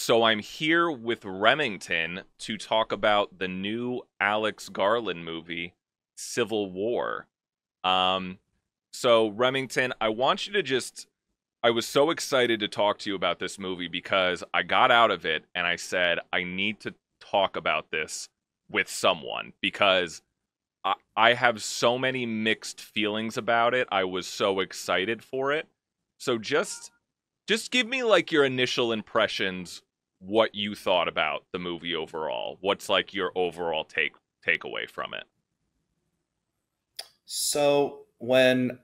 So I'm here with Remington to talk about the new Alex Garland movie, Civil War. Um, so Remington, I want you to just I was so excited to talk to you about this movie because I got out of it and I said I need to talk about this with someone because I have so many mixed feelings about it. I was so excited for it. So just give me like your initial impressions, what you thought about the movie overall. What's like your overall takeaway from it? So when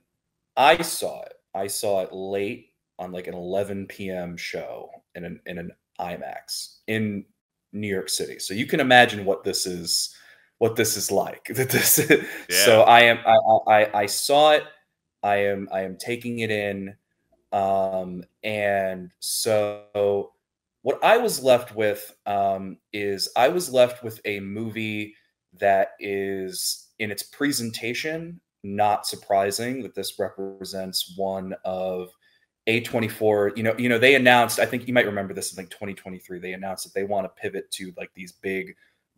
I saw it late on like an 11 p.m. show in an IMAX in New York City. So you can imagine what this is like. That this so Yeah. I saw it. I am taking it in. And so what I was left with is I was left with a movie that is in its presentation not surprising that this represents one of A24. They announced, I think you might remember this in like 2023, they announced that they want to pivot to like these big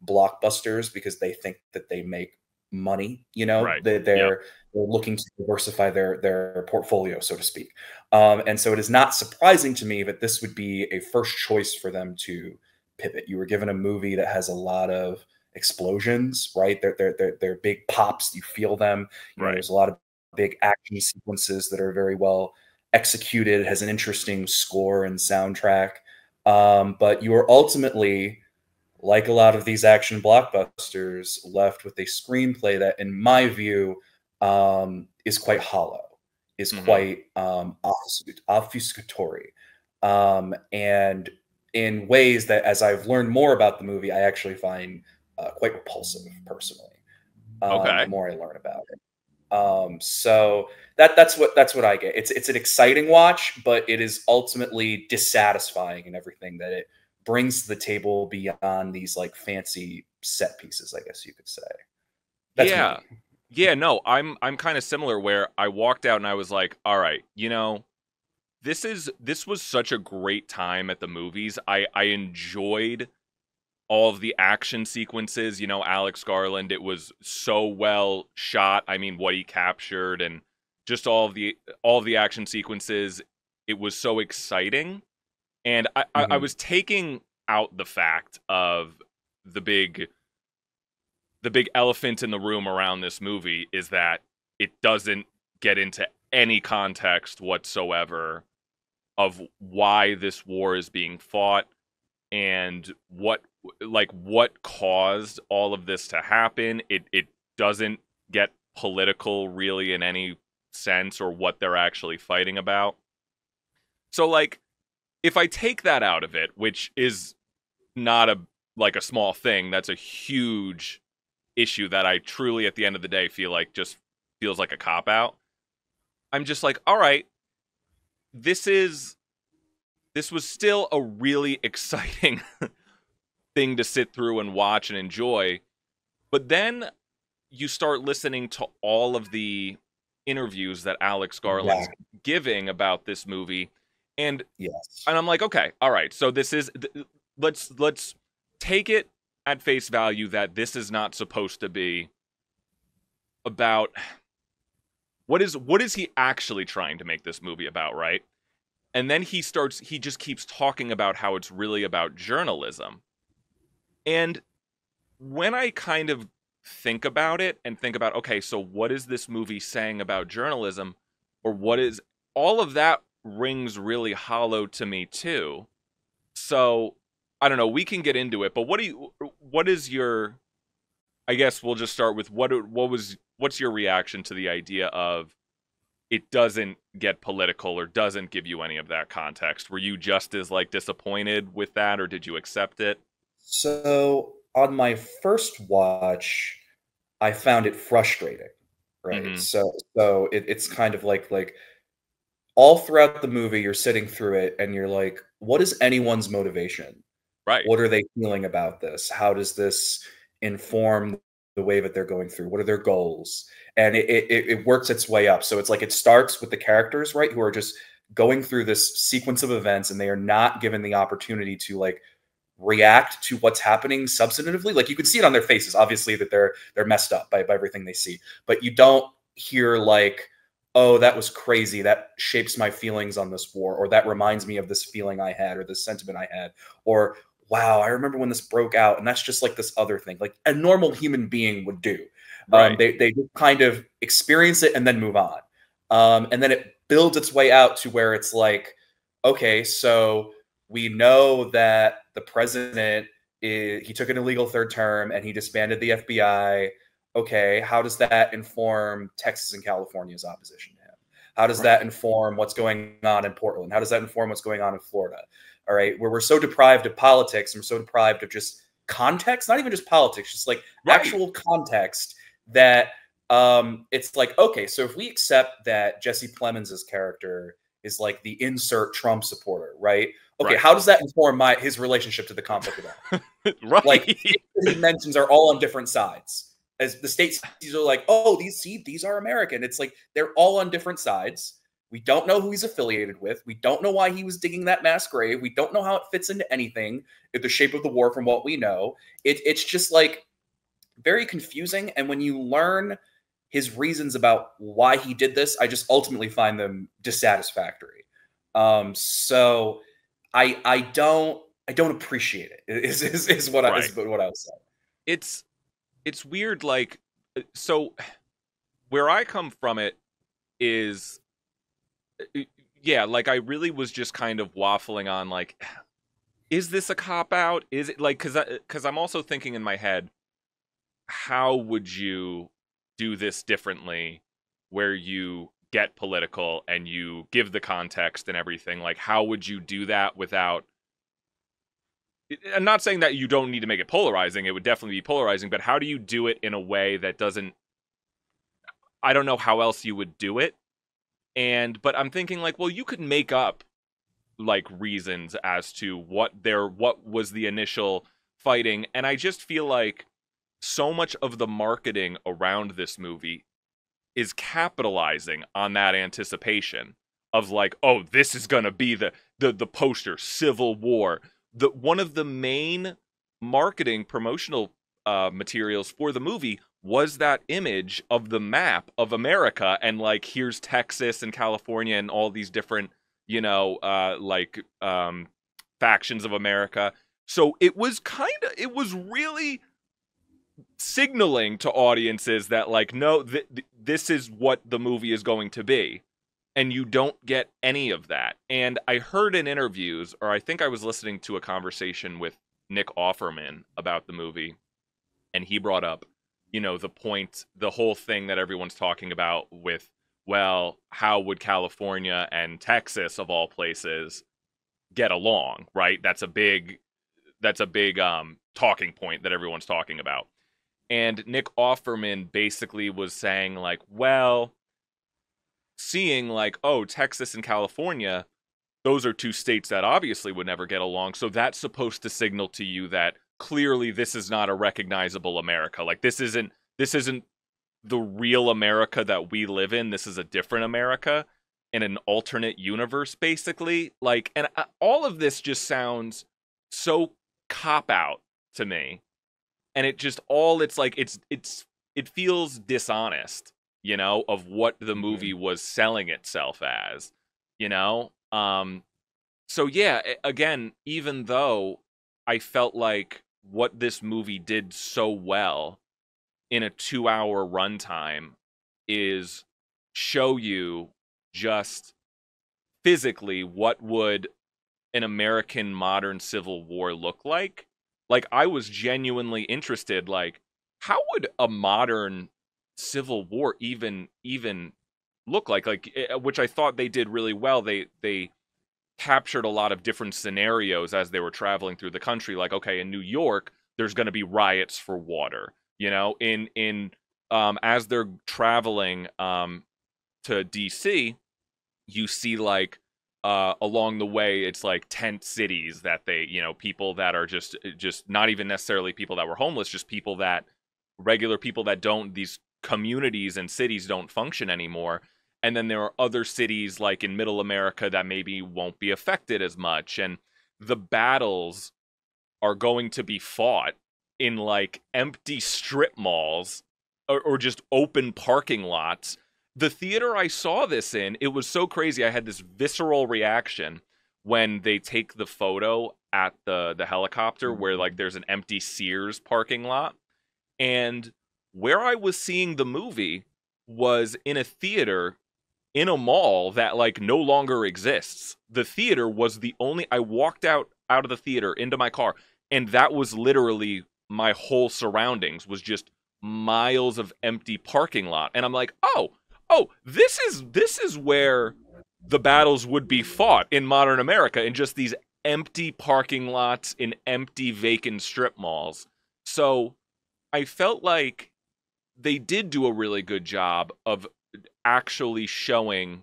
blockbusters because they think that they make money, Right. that Yep. they're looking to diversify their portfolio, so to speak. And so it is not surprising to me that this would be a first choice for them to pivot. You were given a movie that has a lot of explosions, right? They're big pops. You feel them. Right. There's a lot of big action sequences that are very well executed. It has an interesting score and soundtrack. But you are ultimately, like a lot of these action blockbusters, left with a screenplay that, in my view, is quite hollow, is Mhm. quite obfuscatory, and in ways that, as I've learned more about the movie, I actually find quite repulsive personally. The Okay. more I learn about it, so that's what I get. It's an exciting watch, but it is ultimately dissatisfying in everything that it brings to the table beyond these like fancy set pieces, I guess you could say. That's Yeah. me. Yeah, no, I'm kind of similar where I walked out and I was like, "All right, this was such a great time at the movies. I enjoyed all of the action sequences, Alex Garland, it was so well shot. I mean, what he captured and just all of the action sequences, it was so exciting. And I Hmm. was taking out the fact of the big the big elephant in the room around this movie is that it doesn't get into any context whatsoever of why this war is being fought and what caused all of this to happen. It doesn't get political really in any sense or what they're actually fighting about. So like if I take that out of it, which is not a small thing, that's a huge issue that I truly at the end of the day feel like just feels like a cop out. I'm just like, all right, this is this was still a really exciting thing to sit through and watch and enjoy. But then you start listening to all of the interviews that Alex Garland's Yeah. giving about this movie, and Yes. and I'm like, okay, all right, so this is let's take it at face value that this is not supposed to be about what is he actually trying to make this movie about, right? And then he just keeps talking about how it's really about journalism. And when I kind of think about it and think about, okay, so what is this movie saying about journalism? Or what is all of that rings really hollow to me too. So I don't know, we can get into it, but what is your I guess we'll just start with what's your reaction to the idea of it doesn't get political or doesn't give you any of that context? Were you just as like disappointed with that or did you accept it? So on my first watch, I found it frustrating, right? Mhm. So it's kind of like all throughout the movie, you're sitting through it and you're like, what is anyone's motivation? Right. What are they feeling about this? How does this inform the way that they're going through? What are their goals? And it works its way up. So it's like it starts with the characters, right, who are just going through this sequence of events and they are not given the opportunity to like react to what's happening substantively. Like you can see it on their faces, obviously, that they're messed up by everything they see, but you don't hear like, oh, that was crazy, that shapes my feelings on this war, or that reminds me of this feeling I had or this sentiment I had, or wow, I remember when this broke out, and that's just like this other thing like a normal human being would do. Right. They just kind of experience it and then move on. And then it builds its way out to where it's like, okay, so we know that the president he took an illegal third term and he disbanded the FBI. Okay, how does that inform Texas and California's opposition to him? How does Right. that inform what's going on in Portland? How does that inform what's going on in Florida? All right, where we're so deprived of politics and we're so deprived of just context, not even just politics, just like Right. actual context, that it's like, okay, so if we accept that Jesse Plemons' character is like the insert Trump supporter, right? Okay, Right. how does that inform his relationship to the conflict at all? Like Right. he mentions are all on different sides. As the states are like, oh, these are American. It's like they're all on different sides. We don't know who he's affiliated with. We don't know why he was digging that mass grave. We don't know how it fits into anything, the shape of the war from what we know. It's just like very confusing. And when you learn his reasons about why he did this, I just ultimately find them dissatisfactory. So I don't appreciate it. Is what Right. what I was saying. It's it's weird, like, so where I come from it is, uh, yeah, like I really was just kind of waffling on like, is this a cop out? Is it like, because I'm also thinking in my head, how would you do this differently where you get political and you give the context and everything? Like, how would you do that without? I'm not saying that you don't need to make it polarizing. It would definitely be polarizing, but how do you do it in a way that doesn't? I don't know how else you would do it. But I'm thinking like, well, you could make up like reasons as to what was the initial fighting, and I just feel like so much of the marketing around this movie is capitalizing on that anticipation of like, oh, this is gonna be the poster, Civil War. The one of the main marketing promotional materials for the movie was that image of the map of America, and like here's Texas and California and all these different, factions of America. So it was really signaling to audiences that like, no, this is what the movie is going to be, and you don't get any of that. And I heard in interviews, or I think I was listening to a conversation with Nick Offerman about the movie, and he brought up, the whole thing that everyone's talking about with, well, how would California and Texas of all places get along, right? That's a big talking point that everyone's talking about. And Nick Offerman basically was saying like, well, seeing like, oh, Texas and California, those are two states that obviously would never get along. So that's supposed to signal to you that clearly this is not a recognizable America. Like this isn't the real America that we live in. This is a different America in an alternate universe, basically. Like, and all of this just sounds so cop out to me. And it just all it's like it feels dishonest, of what the Mhm. movie was selling itself as, you know. So yeah, again, even though I felt like what this movie did so well in a 2-hour runtime is show you just physically what would an American modern Civil War look like. Like I was genuinely interested, like, how would a modern Civil War even look like? Like, which I thought they did really well. They captured a lot of different scenarios as they were traveling through the country. Like, okay, in New York, there's going to be riots for water. In as they're traveling to DC, you see like along the way it's like tent cities that they, people that are just not even necessarily people that were homeless, just people that regular people that don't, these communities and cities don't function anymore. and then there are other cities like in Middle America that maybe won't be affected as much, and the battles are going to be fought in like empty strip malls or just open parking lots. The theater I saw this in, it was so crazy. I had this visceral reaction when they take the photo at the helicopter where like there's an empty Sears parking lot. And where I was seeing the movie was in a theater in a mall that like no longer exists. The theater was the only I walked out of the theater into my car, and that was literally my whole surroundings was just miles of empty parking lot. And I'm like, "Oh, this is where the battles would be fought in modern America, in just these empty parking lots in empty vacant strip malls." So, I felt like they did do a really good job of actually showing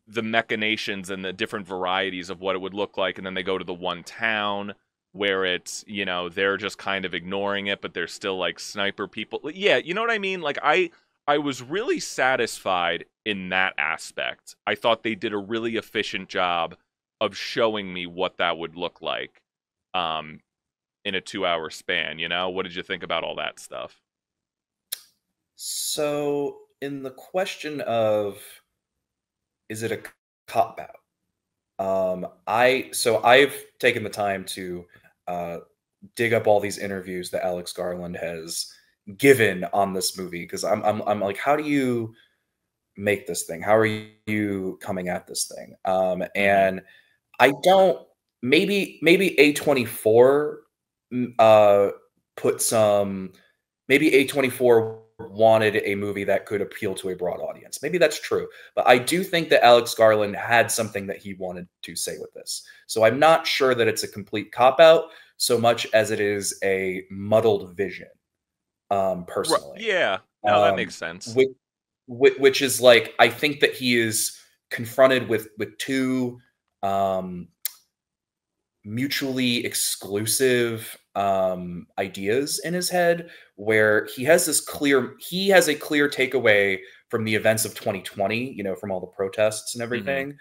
the machinations and the different varieties of what it would look like, and then they go to the one town where it's, they're just kind of ignoring it, but there's still like sniper people. Yeah, you know what I mean? Like I was really satisfied in that aspect. I thought they did a really efficient job of showing me what that would look like um in a 2-hour span. What did you think about all that stuff? So, in the question of is it a cop out? I've taken the time to uh, dig up all these interviews that Alex Garland has given on this movie because I'm like, how do you make this thing? How are you coming at this thing? Mm-hmm. And I don't. Maybe A24 uh, put some. Maybe A24 wanted a movie that could appeal to a broad audience. Maybe that's true, but I do think that Alex Garland had something that he wanted to say with this. So I'm not sure that it's a complete cop out so much as it is a muddled vision. Right. Personally, Yeah. No, that um, makes sense. which, which is like I think that he is confronted with two um, mutually exclusive ideas in his head where he has a clear takeaway from the events of 2020, from all the protests and Mm-hmm. everything,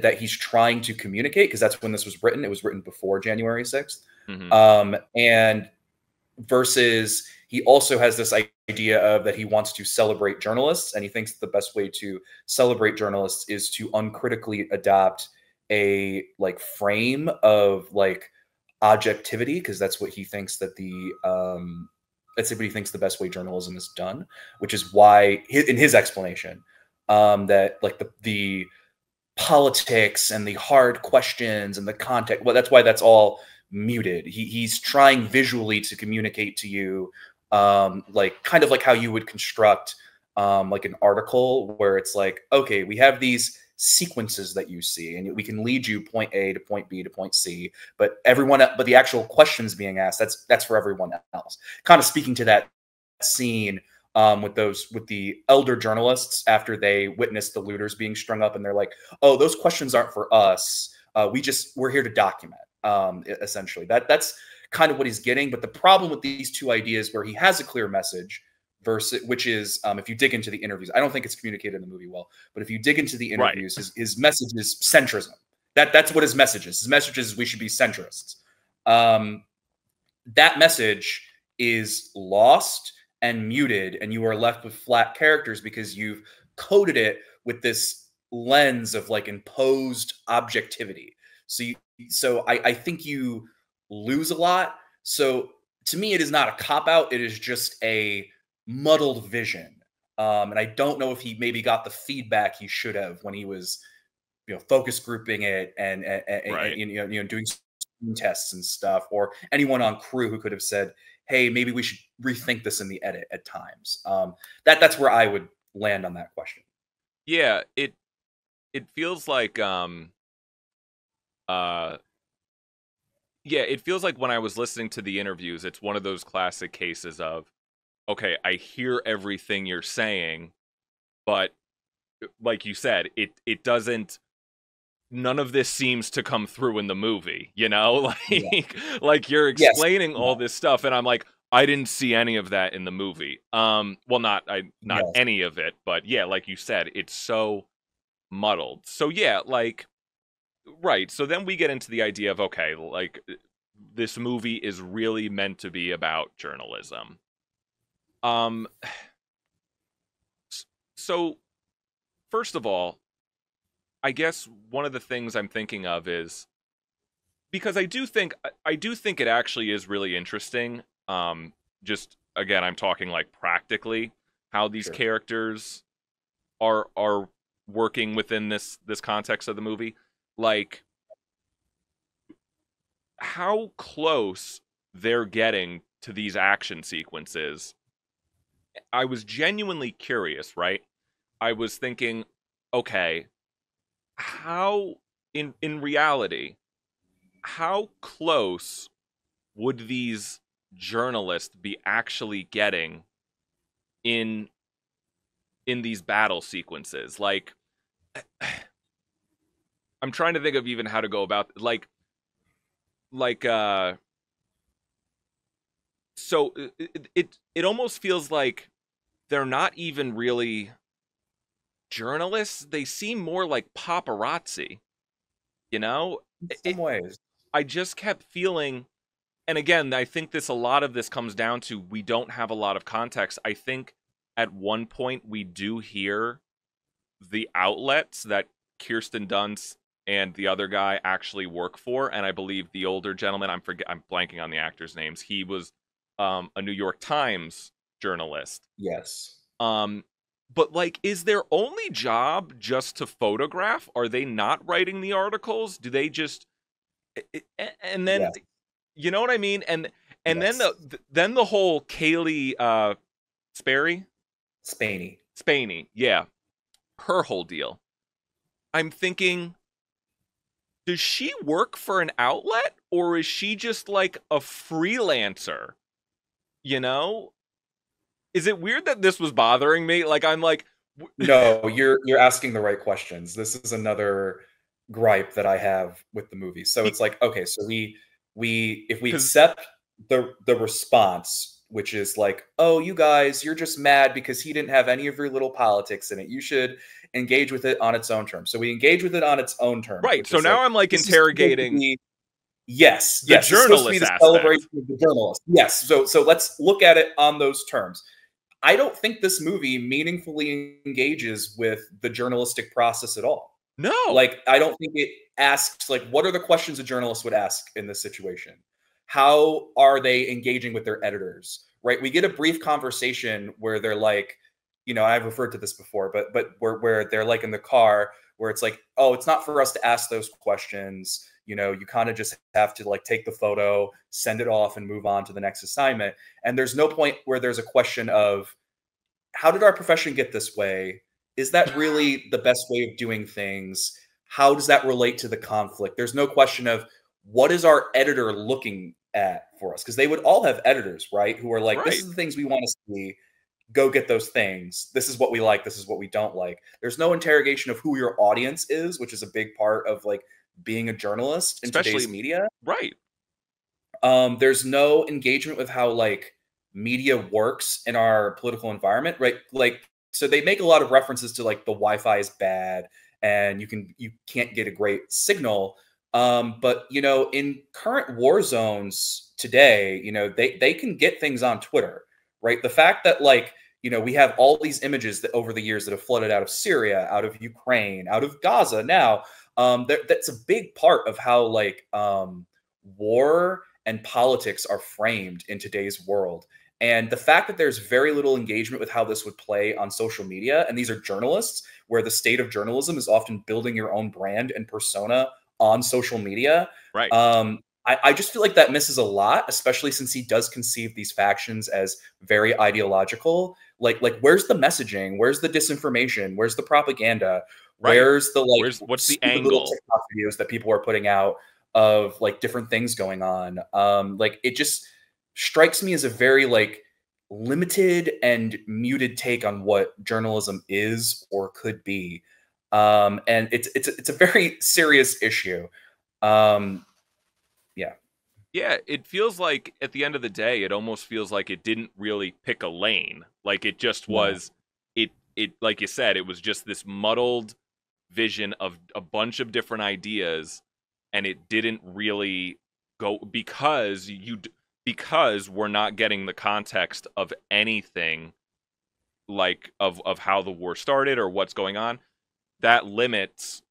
that he's trying to communicate because that's when this was written. It was written before January 6th. Mm-hmm. And versus he also has this idea of that he wants to celebrate journalists, and he thinks the best way to celebrate journalists is to uncritically adopt a like frame of like objectivity because that's what he thinks that that's what he thinks the best way journalism is done, which is why in his explanation that like the politics and the hard questions and the context. Well, that's why that's all muted. He's trying visually to communicate to you, like kind of like how you would construct like an article where it's like, okay, we have these sequences that you see, and we can lead you point A to point B to point C, but the actual questions being asked, that's for everyone else. Kind of speaking to that scene with the elder journalists after they witnessed the looters being strung up, and they're like, "Oh, those questions aren't for us. We're here to document." Essentially, that's kind of what he's getting. But the problem with these two ideas, where he has a clear message, versus which is if you dig into the interviews, I don't think it's communicated in the movie well. But if you dig into the Right. interviews, his message is centrism. That's what his message is. His message is we should be centrists. Um, that message is lost and muted, and you are left with flat characters because you've coded it with this lens of like imposed objectivity. So I think you lose a lot. So to me, it is not a cop out. It is just a muddled vision. And I don't know if he maybe got the feedback he should have when he was, focus grouping it and Right. doing tests and stuff, or anyone on crew who could have said, "Hey, maybe we should rethink this in the edit at times." That's where I would land on that question. Yeah, it feels like uh yeah, it feels like when I was listening to the interviews, it's one of those classic cases of, okay, I hear everything you're saying, but like you said, it doesn't, none of this seems to come through in the movie, Yeah. like you're Yes. explaining Yeah. all this stuff and I'm like, I didn't see any of that in the movie. Well, not Yes, any of it, but yeah, like you said, it's so muddled. So yeah, like right. So then we get into the idea of okay, like this movie is really meant to be about journalism. Um, so first of all, I guess one of the things I'm thinking of is because I do think it actually is really interesting. Just again, I'm talking like practically how these sure. characters are working within this context of the movie. Like how close they're getting to these action sequences. I was genuinely curious, right? I was thinking, okay, how in reality, how close would these journalists be actually getting in in these battle sequences? Like I'm trying to think of even how to go about like so it almost feels like they're not even really journalists. They seem more like paparazzi, you know? In some It, ways, I just kept feeling, and again, I think a lot of this comes down to we don't have a lot of context. I think at one point we do hear the outlets that Kirsten Dunst and the other guy actually work for, and I believe the older gentleman, I'm blanking on the actors' names. He was a New York Times journalist. yes. Um, but like, is their only job just to photograph? Are they not writing the articles? Do they just and then Yes, you know what I mean? And then yes. then the whole Kaylee Sperry Spaney. Spaney, yeah, her whole deal. I'm thinking, does she work for an outlet or is she just like a freelancer? You know? Is it weird that this was bothering me? Like I'm like, No, you're asking the right questions. This is another gripe that I have with the movie. So it's like, okay, so we if we because accept the response, which is like, oh, you guys, you're just mad because he didn't have any of your little politics in it. You should engage with it on its own terms. So we engage with it on its own terms, right. which So is like now I'm like this is supposed to interrogating be yes, the yes, it's supposed to be journalist the celebration aspect. of the journalist. Yes, so let's look at it on those terms. I don't think this movie meaningfully engages with the journalistic process at all. No. Like, I don't think it asks, like, what are the questions a journalist would ask in this situation? How are they engaging with their editors? Right? We get a brief conversation where they're like, I've referred to this before, but where they're like in the car, where it's like, oh, it's not for us to ask those questions. You kind of just have to like take the photo, send it off, and move on to the next assignment. And there's no point where there's a question of how did our profession get this way? Is that really the best way of doing things? How does that relate to the conflict? There's no question of what is our editor looking at for us? Because they would all have editors, right? Who are like, this Right. is the things we want to see. Go get those things. This is what we like. This is what we don't like. There's no interrogation of who your audience is, which is a big part of like being a journalist in today's Especially media. right. There's no engagement with how like media works in our political environment, right? Like, so they make a lot of references to like the Wi-Fi is bad and you can't get a great signal. But in current war zones today, they can get things on Twitter, right? The fact that like we have all these images that over the years that have flooded out of Syria, out of Ukraine, out of Gaza now. That's a big part of how like war and politics are framed in today's world. And the fact that there's very little engagement with how this would play on social media, and these are journalists, where the state of journalism is often building your own brand and persona on social media. Right. I just feel like that misses a lot, especially since he does conceive these factions as very ideological. Like where's the messaging? Where's the disinformation? Where's the propaganda? Right. Where's the like What's the stupid little angle? TikTok videos that people are putting out of like different things going on? Like it just strikes me as a very like limited and muted take on what journalism is or could be. And it's a very serious issue. Um, yeah. Yeah, it feels like at the end of the day, it almost feels like it didn't really pick a lane. Like it just No. was it like you said, it was just this muddled vision of a bunch of different ideas, and it didn't really go because we're not getting the context of anything, like of how the war started or what's going on. That limits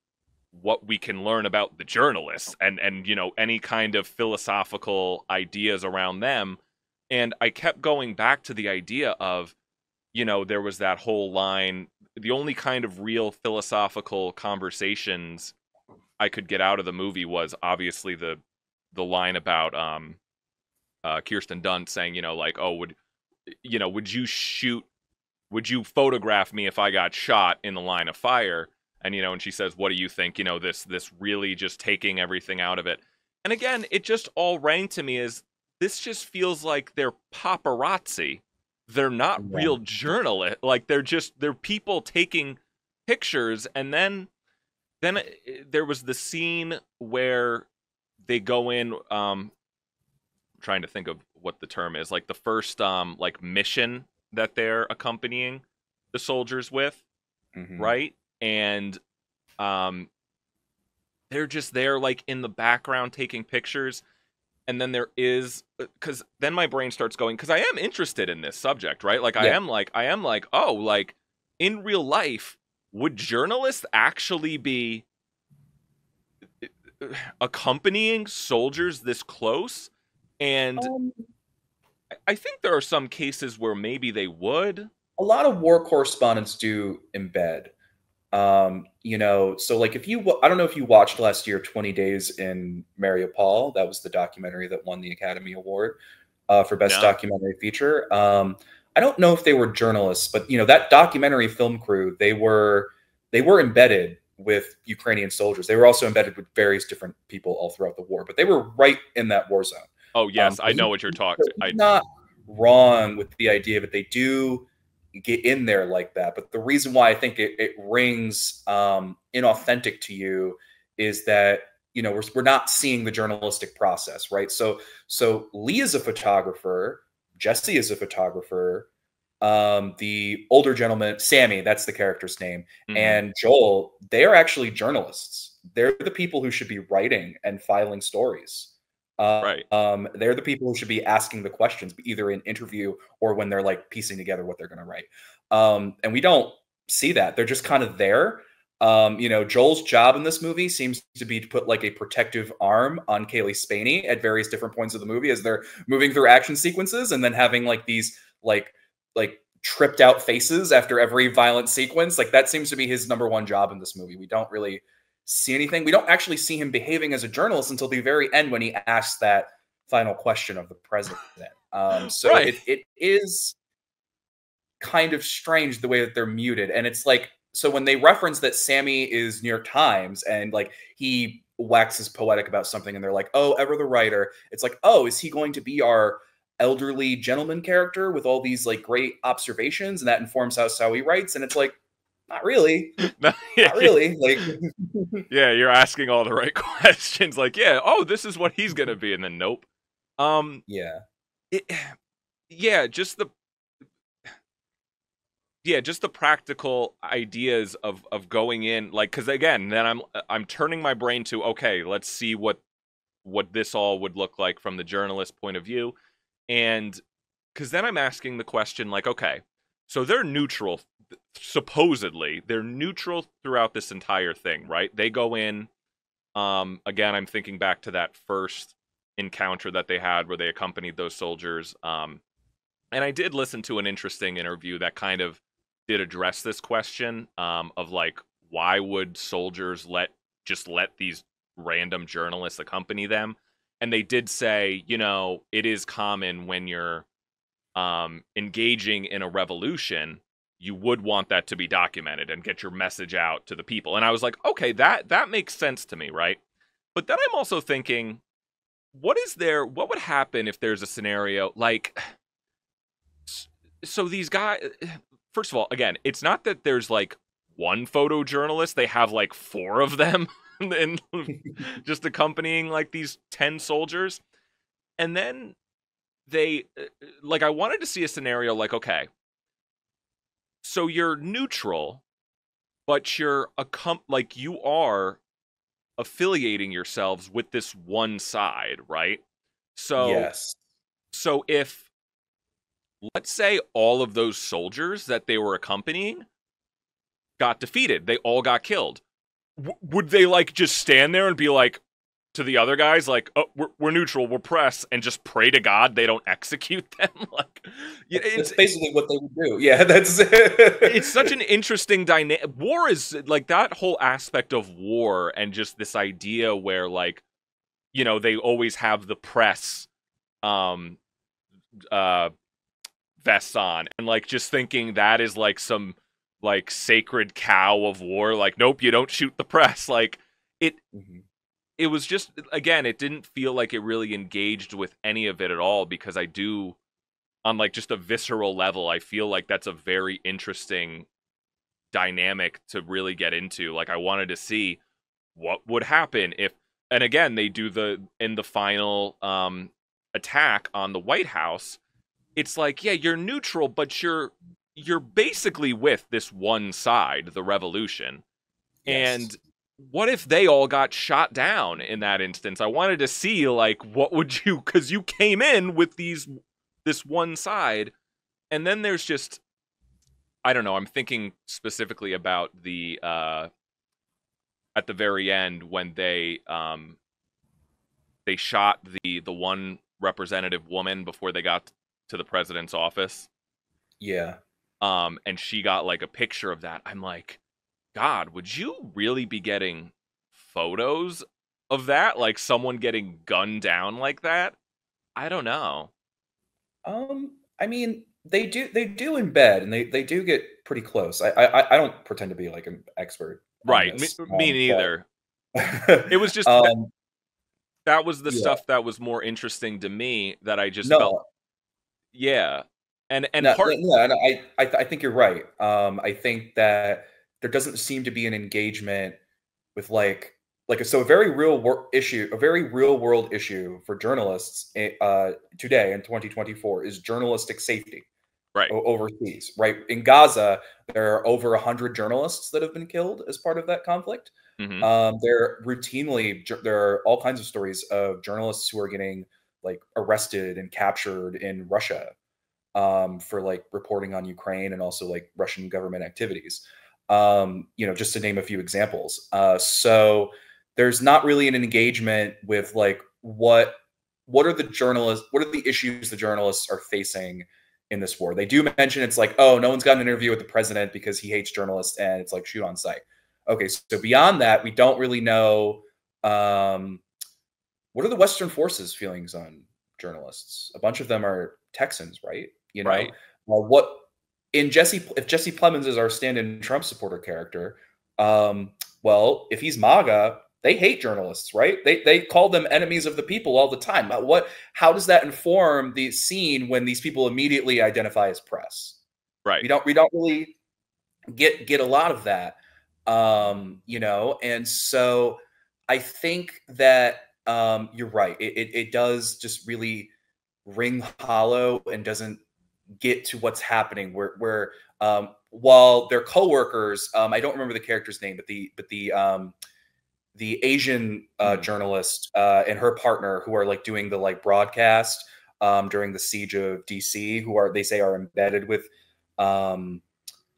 what we can learn about the journalists and any kind of philosophical ideas around them. And I kept going back to the idea of, there was that whole line, the only kind of real philosophical conversations I could get out of the movie was obviously the line about Kirsten Dunst saying, like, oh, would you photograph me if I got shot in the line of fire? And she says, what do you think? This really just taking everything out of it. And again, it just all rang to me as this just feels like they're paparazzi. They're not Yeah. real journalists. Like they're people taking pictures. And then there was the scene where they go in, trying to think of what the term is, like the first like mission that they're accompanying the soldiers with, Hmm. right? And um they're just there like in the background taking pictures. And then there is, because then my brain starts going, because I am interested in this subject, right? Like Yeah. I am like, oh, like in real life, would journalists actually be accompanying soldiers this close? And Um, I think there are some cases where maybe they would. a lot of war correspondents do embed. So like I don't know if you watched last year 20 Days in Mariupol. That was the documentary that won the Academy Award for Best No. Documentary Feature. I don't know if they were journalists, but that documentary film crew, they were embedded with Ukrainian soldiers. They were also embedded with various different people all throughout the war, but they were right in that war zone. Oh yes, So I know what you're talking. he's I not wrong with the idea, but they do get in there like that. But the reason why I think it rings inauthentic to you is that we're not seeing the journalistic process, right? So Lee is a photographer, Jesse is a photographer, the older gentleman, Sammy, that's the character's name, hmm and Joel, they are actually journalists. They're the people who should be writing and filing stories. right. They're the people who should be asking the questions, either in interview or when they're like piecing together what they're going to write. And we don't see that. They're just kind of there. Joel's job in this movie seems to be to put like a protective arm on Kaylee Spaney at various different points of the movie as they're moving through action sequences, and then having like these like tripped out faces after every violent sequence. Like that seems to be his number one job in this movie. We don't really see anything. We don't actually see him behaving as a journalist until the very end when he asks that final question of the president. So Right. it is kind of strange the way that they're muted. And it's like, so when they reference that Sammy is New York Times and like he waxes poetic about something and they're like, oh, Ever the writer, it's like, oh, is he going to be our elderly gentleman character with all these like great observations and that informs how he writes? And it's like, not really. No, yeah, Not really. Like, yeah, you're asking all the right questions. Like, yeah, oh, this is what he's gonna be, and then nope. Um, yeah. it, yeah, just the practical ideas of going in, like, because again, then I'm turning my brain to, okay, let's see what this all would look like from the journalist point of view, and because then I'm asking the question, like, okay, so they're neutral, supposedly they're neutral throughout this entire thing, right? They go in. Again, I'm thinking back to that first encounter that they had where they accompanied those soldiers. And I did listen to an interesting interview that kind of did address this question, of like, why would soldiers let these random journalists accompany them? And they did say, it is common when you're engaging in a revolution, you would want that to be documented and get your message out to the people. And I was like, okay, that makes sense to me, right? But then I'm also thinking, what would happen if there's a scenario like, so these guys, first of all, again, it's not that there's like one photojournalist, they have like four of them and just accompanying like these 10 soldiers. And then they like I wanted to see a scenario like, okay, so you're neutral, but you're like you are affiliating yourselves with this one side, right? So Yes. so if let's say all of those soldiers that they were accompanying got defeated, they all got killed. Would they like just stand there and be like to the other guys like, "Oh, we're neutral, we're press," and just pray to God they don't execute them? Like, yeah, That's basically what they would do. Yeah, that's it's such an interesting dynamic. War is like that whole aspect of war, and just this idea where like, they always have the press um uh vests on, and like just thinking that is like some like sacred cow of war, like, nope, you don't shoot the press. Like it Mhm. it was just, again, it didn't feel like it really engaged with any of it at all, because I do, on like just a visceral level, I feel like that's a very interesting dynamic to really get into. Like, I wanted to see what would happen if, and again, they do in the final attack on the White House. It's like, yeah, you're neutral, but you're basically with this one side, the revolution. Yes. And what if they all got shot down in that instance? I wanted to see like what would you, because you came in with this one side, and then there's just, I don't know, I'm thinking specifically about the at the very end when they shot the one representative woman before they got to the president's office. Yeah. And she got like a picture of that. I'm like, God, would you really be getting photos of that? Like someone getting gunned down like that? I don't know. I mean, they do in bed, and they do get pretty close. I don't pretend to be like an expert on Right. Me, this, me neither. but It was just um, that was the yeah, stuff that was more interesting to me, that I just felt, no, yeah. And no, part, yeah, and I think you're right. I think that there doesn't seem to be an engagement with so a very real world issue for journalists today in 2024 is journalistic safety right. overseas. Right in Gaza, there are over 100 journalists that have been killed as part of that conflict. Mhm. There are all kinds of stories of journalists who are getting like arrested and captured in Russia for like reporting on Ukraine and also like Russian government activities. Just to name a few examples. So there's not really an engagement with like what are the issues the journalists are facing in this war. They do mention it's like, oh, no one's got an interview with the president because he hates journalists, and it's like shoot on sight. Okay, so beyond that, we don't really know um, what are the Western forces' feelings on journalists. A bunch of them are Texans, right? Right. What in Jesse if Jesse Plemons is our stand-in Trump supporter character, well, if he's MAGA, they hate journalists, right? They call them enemies of the people all the time. How does that inform the scene when these people immediately identify as press? Right. We don't really get a lot of that. And so I think that you're right. It does just really ring hollow and doesn't get to what's happening. Where while their coworkers, I don't remember the character's name, but the Asian Mm. journalist and her partner who are like doing the like broadcast during the siege of DC, who are they say are embedded with um,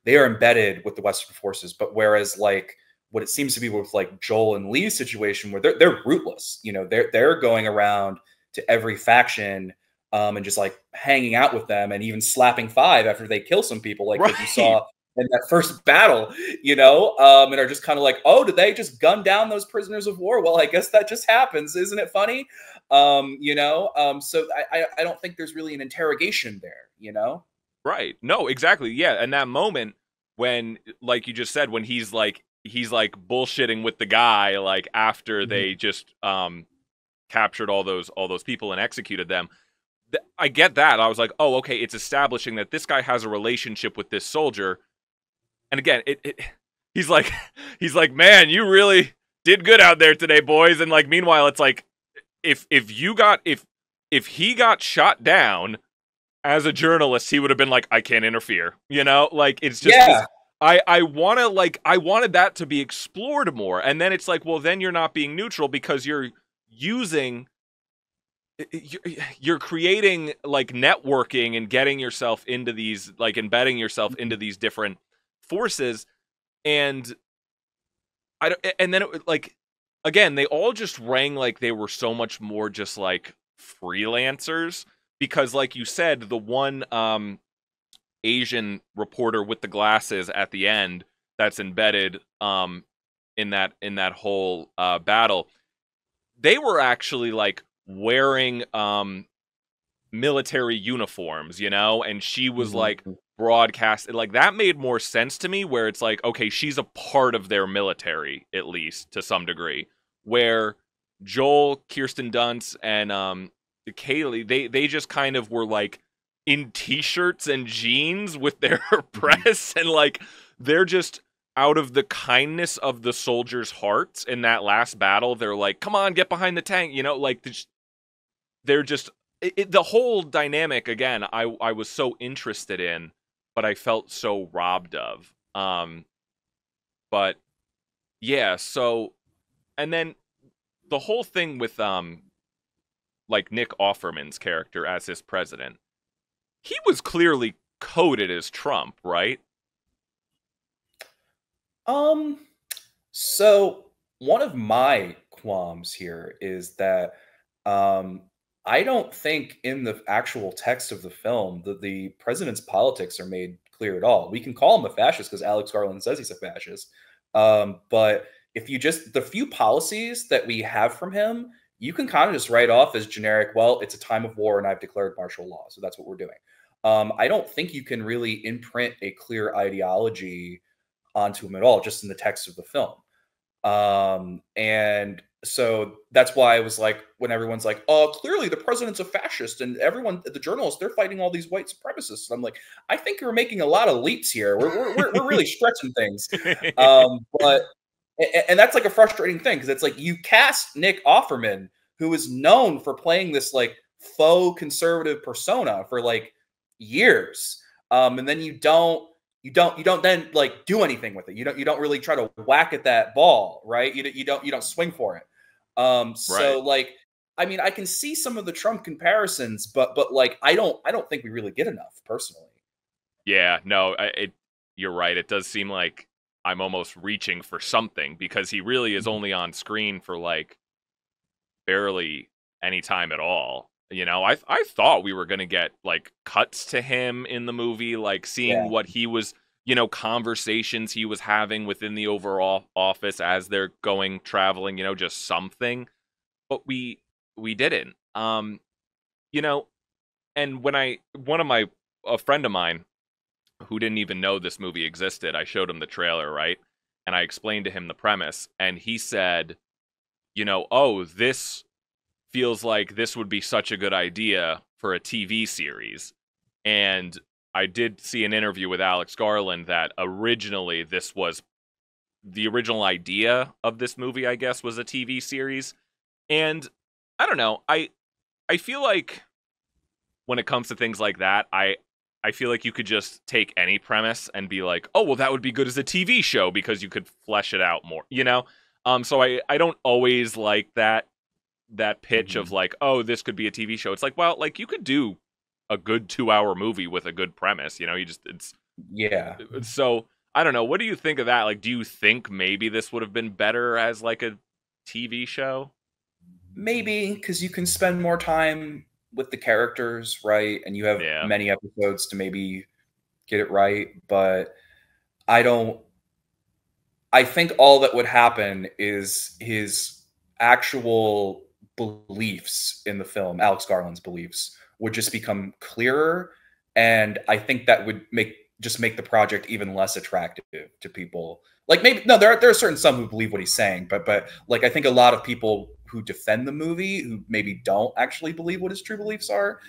they are embedded with the Western forces. But whereas like what it seems to be with like Joel and Lee's situation, where they're rootless, they're going around to every faction and just like hanging out with them and even slapping five after they kill some people, like what you Right. saw in that first battle, and are just kind of like, oh, did they just gun down those prisoners of war? Well, I guess that just happens, isn't it funny? So I don't think there's really an interrogation there. Right. No, exactly. Yeah, and that moment when, like you just said, when he's like bullshitting with the guy like after they Mhm. just captured all those people and executed them. I get that. I was like, "Oh, okay, it's establishing that this guy has a relationship with this soldier." And again, he's like he's like, "Man, you really did good out there today, boys." And like meanwhile, it's like if if he got shot down as a journalist, he would have been like, I can't interfere. You know, like it's just this. Yeah. I want to like I wanted that to be explored more, and then it's like, well, then you're not being neutral because you're using you're creating like networking and getting yourself into these like embedding yourself into these different forces, and I don't, and then it like again they all just rang like they were so much more just like freelancers because like you said the one Asian reporter with the glasses at the end that's embedded in that whole battle, they were actually like wearing military uniforms, you know, and she was like Mhm. broadcast like that made more sense to me where it's like okay, she's a part of their military at least to some degree. Where Joel, Kirsten Dunst, and Kaylee, they just kind of were like in t-shirts and jeans with their Mhm. press and like they're just out of the kindness of the soldiers' hearts in that last battle, they're like, "Come on, get behind the tank," you know, like they're just the whole dynamic again. I was so interested in, but I felt so robbed of. But yeah, so and then the whole thing with like Nick Offerman's character as his president, he was clearly coded as Trump, right? Um, so one of my qualms here is that um, I don't think in the actual text of the film that the president's politics are made clear at all. We can call him a fascist because Alex Garland says he's a fascist. But if you just the few policies that we have from him, you can kind of just write off as generic. Well, it's a time of war, and I've declared martial law, so that's what we're doing. I don't think you can really imprint a clear ideology onto him at all, just in the text of the film. And so that's why I was like, when everyone's like, "Oh, clearly the president's a fascist," and everyone, the journalists, they're fighting all these white supremacists. And I'm like, I think you're making a lot of leaps here. We're really stretching things. But and that's like a frustrating thing because it's like you cast Nick Offerman, who is known for playing this like faux conservative persona for like years, and then you don't then like do anything with it. You don't really try to whack at that ball, right? You don't swing for it. Right. So like I mean, I can see some of the Trump comparisons, but like I don't think we really get enough personally. Yeah, no, you're right. It does seem like I'm almost reaching for something because he really is Mhm. only on screen for like barely any time at all. You know, I thought we were gonna get like cuts to him in the movie, like seeing Yeah. what he was, you know, conversations he was having within the overall office as they're going traveling, you know, just something. But we didn't. You know, and when I one of my a friend of mine who didn't even know this movie existed, I showed him the trailer, right? And I explained to him the premise, and he said, you know, oh, this feels like this would be such a good idea for a TV series. And I did see an interview with Alex Garland that originally this was the original idea of this movie, I guess, was a TV series. And I don't know, I feel like when it comes to things like that, I feel like you could just take any premise and be like, "Oh, well that would be good as a TV show because you could flesh it out more." You know? So I don't always like that pitch of Mhm. like, "Oh, this could be a TV show." It's like, well, like you could do a good 2-hour movie with a good premise, you know? You just Yeah. it's so I don't know. What do you think of that? Like do you think maybe this would have been better as like a TV show? Maybe because you can spend more time with the characters, right? And you have Yeah. many episodes to maybe get it right. But I don't I think all that would happen is his actual beliefs in the film, Alex Garland's beliefs, would just become clearer. And I think that would make the project even less attractive to people. Like maybe no, there are certain some who believe what he's saying, but like I think a lot of people who defend the movie who maybe don't actually believe what his true beliefs are,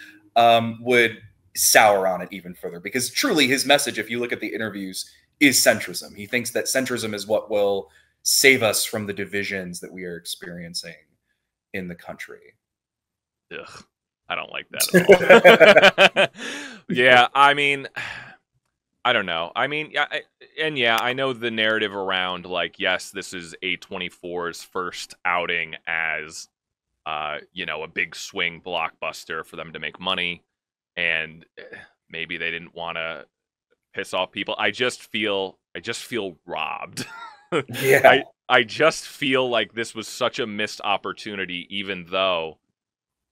would sour on it even further because truly his message, if you look at the interviews, is centrism. He thinks that centrism is what will save us from the divisions that we are experiencing in the country. Ugh. I don't like that at all. Yeah, I mean, I don't know. I mean, yeah, I know the narrative around like, yes, this is A24's first outing as, a big swing blockbuster for them to make money, and maybe they didn't want to piss off people. I just feel robbed. Yeah. I just feel like this was such a missed opportunity, even though,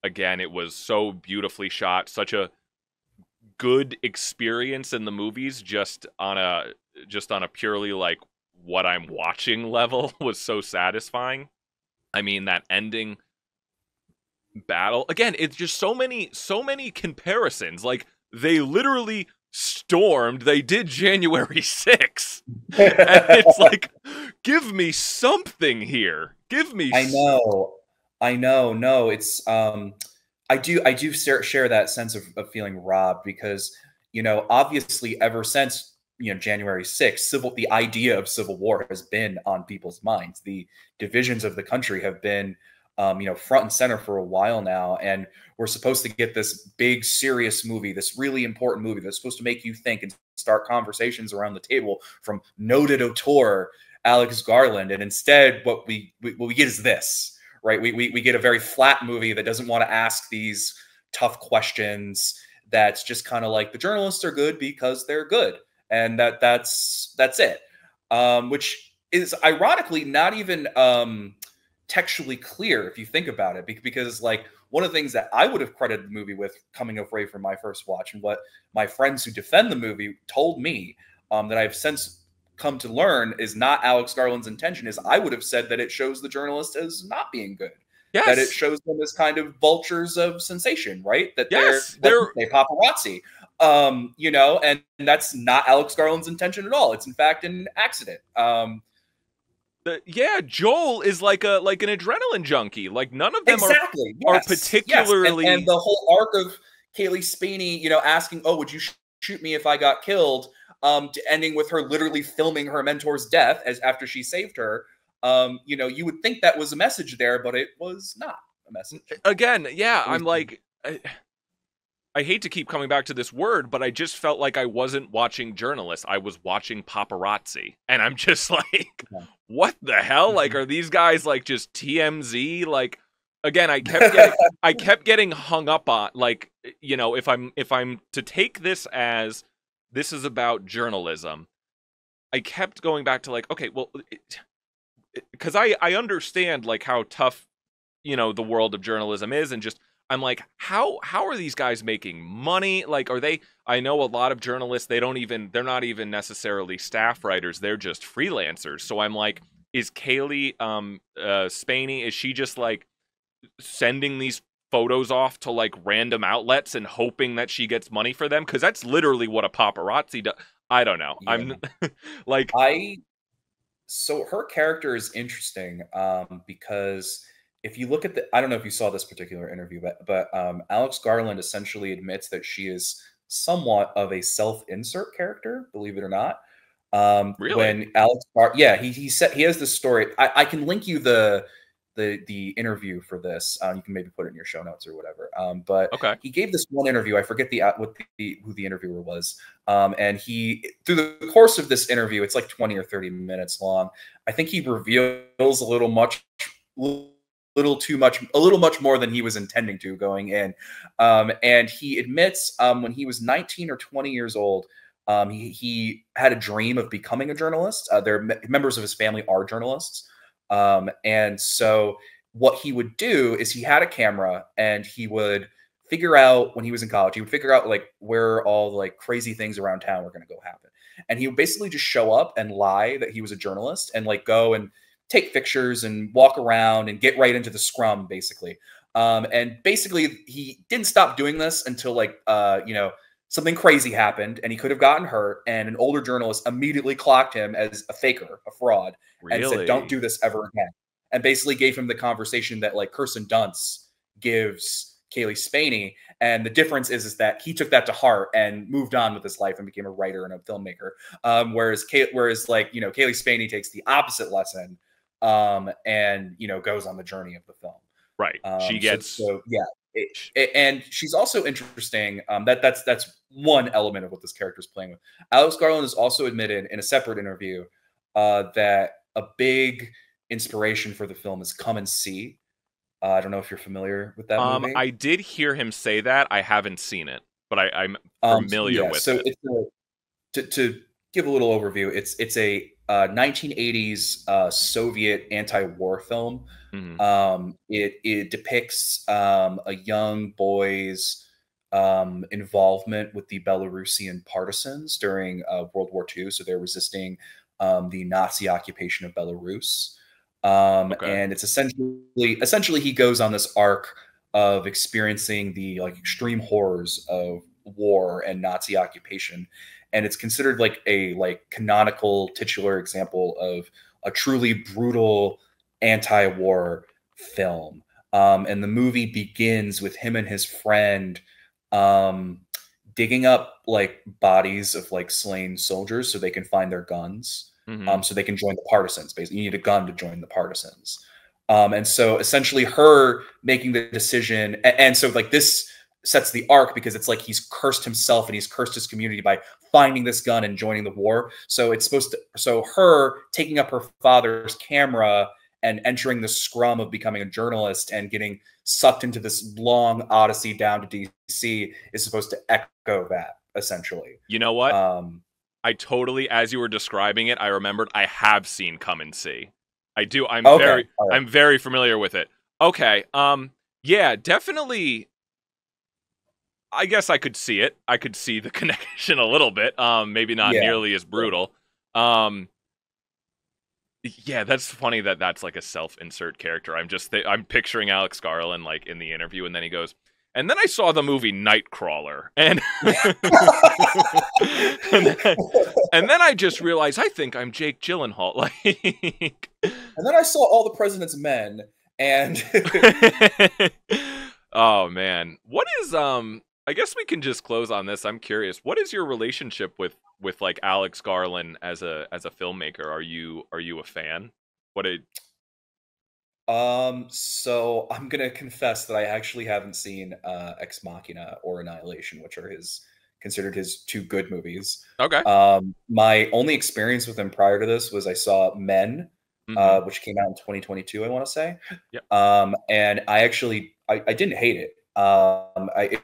again, it was so beautifully shot, such a good experience in the movies, just on a purely like what I'm watching level was so satisfying. I mean, that ending battle, again, it's just so many comparisons. Like, they literally stormed, they did January 6th. And it's like, give me something here. Give me I know. I know. No, it's I do share that sense of feeling robbed because, obviously ever since, January 6th, the idea of civil war has been on people's minds. The divisions of the country have been front and center for a while now, and we're supposed to get this big serious movie, this really important movie that's supposed to make you think and start conversations around the table from noted auteur Alex Garland, and instead what we get is this, right? We get a very flat movie that doesn't want to ask these tough questions. That's just kind of like the journalists are good because they're good, and that's it. Which is ironically not even textually clear if you think about it, because like one of the things that I would have credited the movie with coming of age from my first watch, and what my friends who defend the movie told me, that I've since come to learn is not Alex Garland's intention, is I would have said that it shows the journalist as not being good. That it yes, shows them as kind of vultures of sensation, right? That they're yes, what they're they paparazzi. And that's not Alex Garland's intention at all. It's in fact an accident. yeah, Joel is like an adrenaline junkie. Like, none of them Exactly. are Yes. And particularly. the whole arc of Kaylee Spaney, asking, "Oh, would you shoot me if I got killed?" To ending with her literally filming her mentor's death as after she saved her. You would think that was a message there, but it was not a message. Again, yeah, It was I'm like, I hate to keep coming back to this word, but I just felt like I wasn't watching journalists. I was watching paparazzi. And I'm just like, what the hell? Like, are these guys like just TMZ? Like, again, I kept getting hung up on, like, if I'm to take this as this is about journalism, I kept going back to like, okay, well, because I understand like how tough, the world of journalism is, and just I'm like, how are these guys making money? Like, are they? I know a lot of journalists, they're not even necessarily staff writers, they're just freelancers. So I'm like, is Kaylee Spaney, is she just like sending these photos off to like random outlets and hoping that she gets money for them? Because that's literally what a paparazzi does. I don't know. Yeah. I'm like, I So her character is interesting, because if you look at I don't know if you saw this particular interview, but Alex Garland essentially admits that she is somewhat of a self-insert character, believe it or not. really? When yeah, he said he has this story. I can link you the interview for this. You can maybe put it in your show notes or whatever. But Okay. he gave this one interview. I forget who the interviewer was. And he, through the course of this interview, it's like 20 or 30 minutes long. I think he reveals a little much more than he was intending to going in. And he admits, when he was 19 or 20 years old, he had a dream of becoming a journalist. Members of his family are journalists. And so what he would do is he had a camera, and he would figure out, when he was in college, he would figure out like where all the like crazy things around town were going to go happen. And he would basically just show up and lie that he was a journalist, and like go and take pictures and walk around and get right into the scrum, basically. And basically he didn't stop doing this until like, something crazy happened and he could have gotten hurt. And an older journalist immediately clocked him as a faker, a fraud, and said, "Don't Really? do this ever again." And basically gave him the conversation that like Kirsten Dunst gives Kaylee Spaney. And the difference is that he took that to heart and moved on with his life and became a writer and a filmmaker. Whereas like, Kaylee Spaney takes the opposite lesson, and, goes on the journey of the film. Right. She So, gets so yeah, And she's also interesting. That's one element of what this character is playing with. Alex Garland has also admitted in a separate interview that a big inspiration for the film is Come and See. I don't know if you're familiar with that movie. I did hear him say that. I haven't seen it, but I'm familiar Yeah, with so it. it's to give a little overview. It's a 1980s Soviet anti-war film. Hmm. It depicts a young boy's involvement with the Belarusian partisans during World War II. So they're resisting the Nazi occupation of Belarus. Okay. And it's essentially he goes on this arc of experiencing the like extreme horrors of war and Nazi occupation, and it's considered like a canonical titular example of a truly brutal anti-war film. And the movie begins with him and his friend um, digging up like bodies of like slain soldiers so they can find their guns, Hmm. so they can join the partisans. Basically, you need a gun to join the partisans. And so essentially her making the decision, and so like this sets the arc because it's like he's cursed himself and he's cursed his community by finding this gun and joining the war. So it's supposed to, so her taking up her father's camera and entering the scrum of becoming a journalist and getting sucked into this long odyssey down to DC is supposed to echo that essentially. You know what? Um, I totally, as you were describing it, I remembered I have seen Come and See. I do. okay, all right, I'm very familiar with it. Okay. Yeah, definitely. I guess I could see it. I could see the connection a little bit. Maybe not yeah, nearly as yeah. brutal. Um, yeah, that's funny that that's like a self-insert character. I'm picturing Alex Garland like in the interview, and then he goes, and then I saw the movie Nightcrawler, and and then, and then I just realized I think I'm Jake Gyllenhaal. Like, And then I saw All the President's Men, and oh man, what is I guess we can just close on this. I'm curious. What is your relationship with like Alex Garland as a filmmaker? Are you a fan? What a so I'm gonna confess that I actually haven't seen Ex Machina or Annihilation, which are his considered his two good movies. Okay. My only experience with him prior to this was I saw Men, Mhm. which came out in 2022, I want to say. Yep. And I didn't hate it.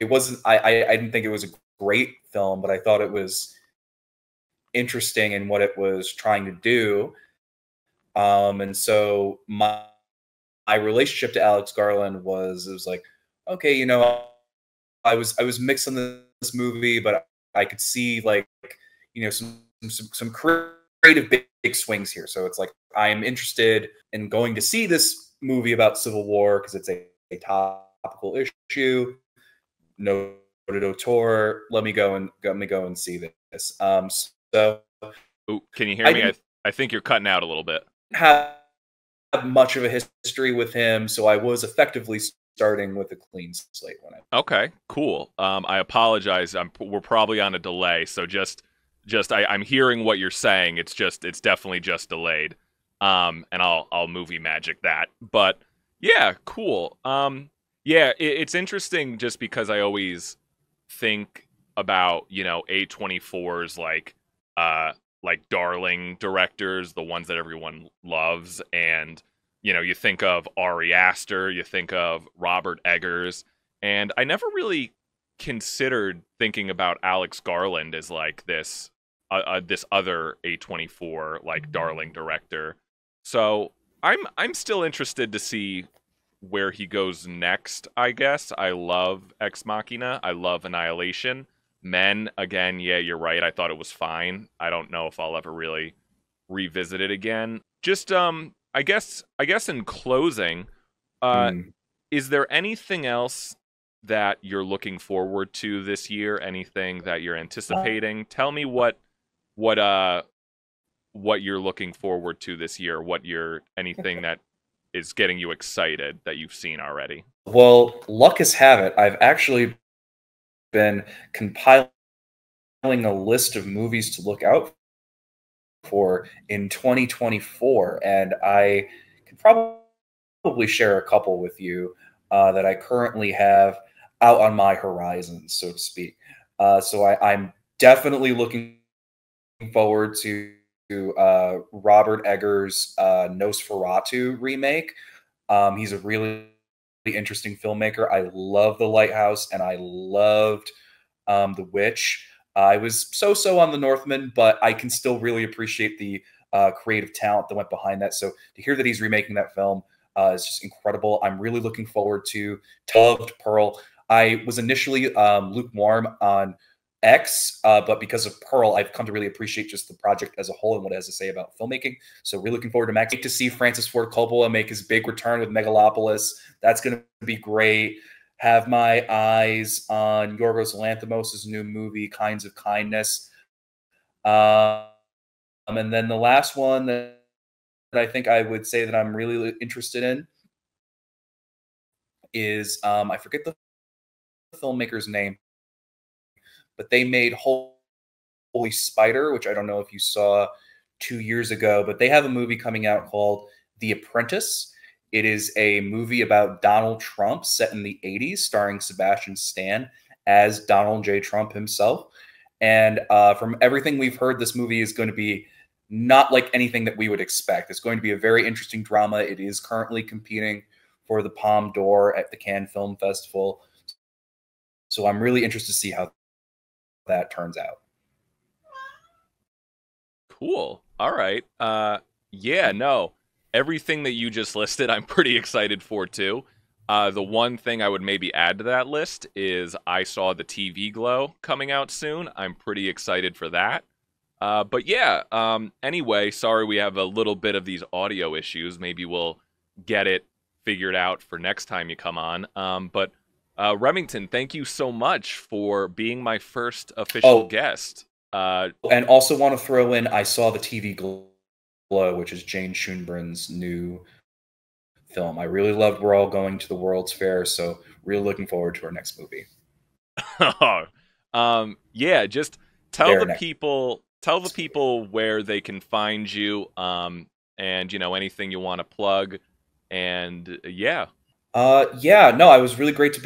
It wasn't I didn't think it was a great film, but I thought it was interesting in what it was trying to do. And so my relationship to Alex Garland was it was like, okay, I was mixed on this movie, but I could see like some creative big swings here. So it's like I am interested in going to see this movie about Civil War because it's a topical issue. Noted auteur. Let me go and see this. So Ooh, can you hear I me? didn't I think you're cutting out a little bit. have much of a history with him, so I was effectively starting with a clean slate when I. Okay, cool. I apologize. We're probably on a delay, so I'm hearing what you're saying. It's definitely just delayed. And I'll movie magic that. But yeah, cool. Yeah, it's interesting just because I always think about A24's uh like darling directors, the ones that everyone loves, and you think of Ari Aster, you think of Robert Eggers, and I never really considered thinking about Alex Garland as like this other A24 like darling director. So I'm still interested to see where he goes next, I guess. I love Ex Machina. I love Annihilation. Men, again, yeah, you're right. I thought it was fine. I don't know if I'll ever really revisit it again. Just I guess in closing, uh Mm. is there anything else that you're looking forward to this year? Anything that you're anticipating? Tell me what uh what you're looking forward to this year. What you're anything that is getting you excited that you've seen already. Well, luck has have it. I've actually been compiling a list of movies to look out for in 2024, and I can probably share a couple with you. that I currently have out on my horizon, so to speak. I'm definitely looking forward to Robert Eggers' Nosferatu remake. He's a really interesting filmmaker. I love The Lighthouse, and I loved The Witch. I was so on The Northman, but I can still really appreciate the creative talent that went behind that. So to hear that he's remaking that film is just incredible. I'm really looking forward to Loved Pearl. I was initially lukewarm on X, but because of Pearl, I've come to really appreciate just the project as a whole and what it has to say about filmmaking. So really looking forward to Max. To see Francis Ford Coppola make his big return with Megalopolis. That's going to be great. Have my eyes on Yorgos Lanthimos' new movie, Kinds of Kindness. And then the last one that I think I would say that I'm really interested in is I forget the filmmaker's name, but they made Holy Spider, which I don't know if you saw 2 years ago, but they have a movie coming out called The Apprentice. It is a movie about Donald Trump set in the 80s, starring Sebastian Stan as Donald J. Trump himself. And from everything we've heard, this movie is going to be not like anything that we would expect. It's going to be a very interesting drama. It is currently competing for the Palme d'Or at the Cannes Film Festival. So I'm really interested to see how that turns out. Cool. All right. Yeah, no. Everything that you just listed, I'm pretty excited for too. The one thing I would maybe add to that list is I saw the TV Glow coming out soon. I'm pretty excited for that. But yeah, anyway, sorry we have a little bit of these audio issues. Maybe we'll get it figured out for next time you come on. But Remington, thank you so much for being my first official Oh, guest. and also want to throw in, I saw the TV Glow, which is Jane Schoenbrun's new film. I really loved We're All Going to the World's Fair, so really looking forward to our next movie. Yeah, just Their next tell the movie. people where they can find you, and anything you want to plug, and yeah. Yeah, no, I was really great to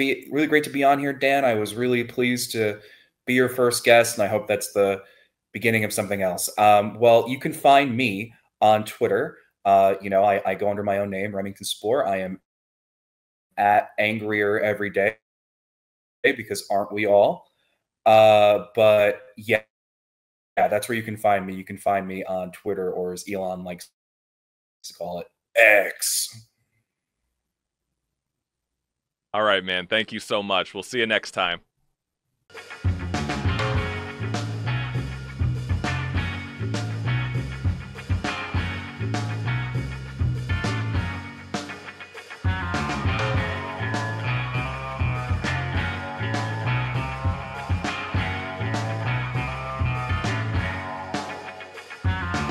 be on here, Dan. I was really pleased to be your first guest, and I hope that's the beginning of something else. Well, you can find me on Twitter. I go under my own name, Remington Spore. I am at Angrier every day because aren't we all? But yeah, that's where you can find me. You can find me on Twitter, or as Elon likes to call it, X. All right, man. Thank you so much. We'll see you next time.